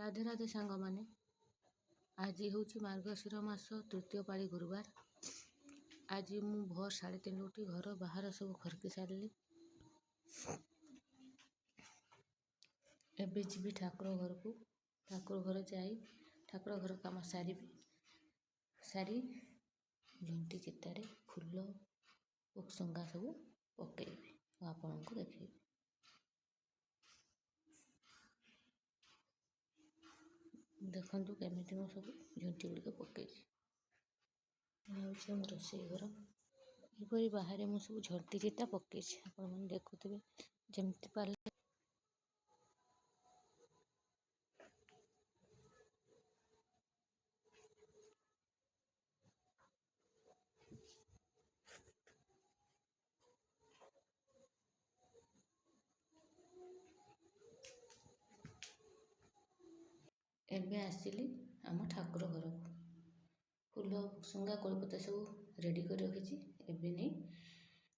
राधे राधे सांग माने। आज हूँ मार्गशीर मास तृतीय पाली गुरुवार। आज मु भोर 3:30 उठी घर बाहर सब खरकी सारे। एबे जी ठाकुर घर को ठाकुर घर जाई ठाकुर घर काम सारी झुंटी चितारे फूल पोक्संगा सब पकेबी आपण को देखेबी। देखु केमी मु सब झुंटी गुड़िक पकई हूँ रोषेई घर यहपरी बाहर मु सब झंटी चिता पकई आप देखुवे जमती पारे। एबे आसिली आम ठाकुर घर को फूल सुंगा कोलपता सब रेडी कर रखी। एबे नहीं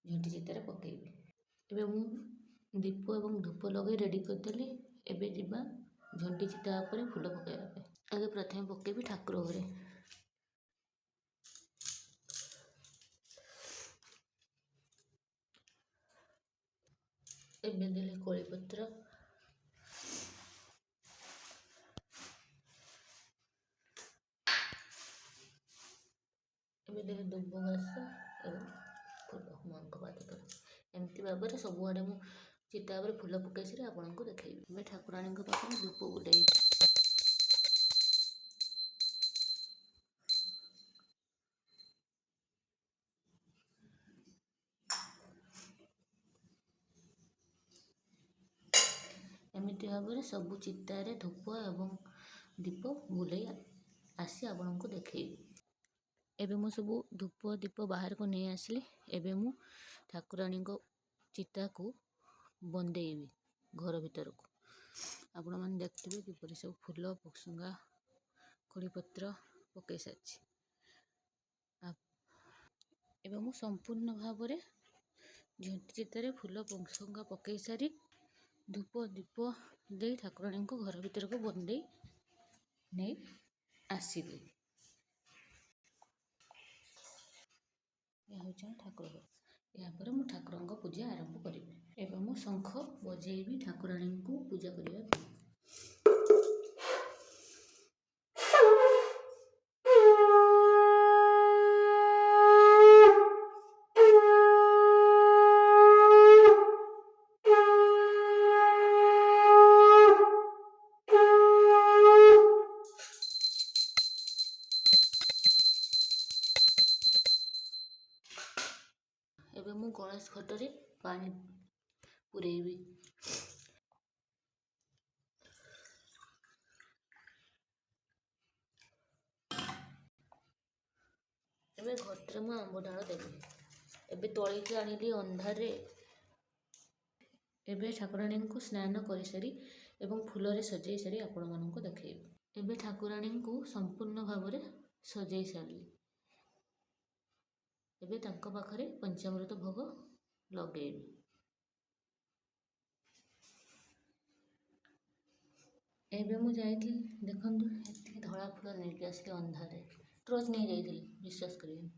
झंटी चितार पकेबी। एबे मु दीप एवं धूप लगे रेडी करदेली। एबे जीवा झंटी चिता पर फूल पकेबा। आगे प्रथम पकेबी ठाकुर घरे। एबे देली कोलीपत्र एबे देली दुब घास एवं फूल मांक पात एमती भाव में सबुआड़े मु चिता पर फूल पकई सारे आपको देखी। एबे ठाकुराणी पाखे धूप बुलाई। एमती भाव में सबू चितारे धूप एवं दीप बुलाई आसी आपको देखी। एबे मु सब धूप दीप बाहर को नहीं आसली। एबे मु ठाकुराणी चिता को बंदेबी घर भीतर को। आपण मैंने देखते किपर सब फूल पोक्संगा कोड़ीपत्र पकई सारी। एबे मु संपूर्ण भाव में झंटी चितारे फूल पोक्संगा पकई सारी धूप दीप दे ठाकुराणी को घर भीतर को बंदे नहीं आसली। यह हूँ ठाकुर घर। यापर मु ठाकुर पूजा आरंभ करी। एवं मु शंख बजेबी ठाकुराणी को पूजा करने। एवं मु गणेश घटरे पानी पुरेबी। एबे घटरे मु आंब डाल देवी। एबे तलिके आनिली अंधारे। एबे ठाकुराणी को स्नान कर सारी एवं फूल रे सजाई सारी आपण मानक देखैबी। एबे ठाकुराणी को संपूर्ण भाव में सजाई सारी। एबे तांको पाखरे पंचामृत भोग लगेबी। एबे मु जाइली देखंतु एति धड़ा फूल नेकी आसली अंधारे टॉर्च नहीं जाइली विश्वास करिए।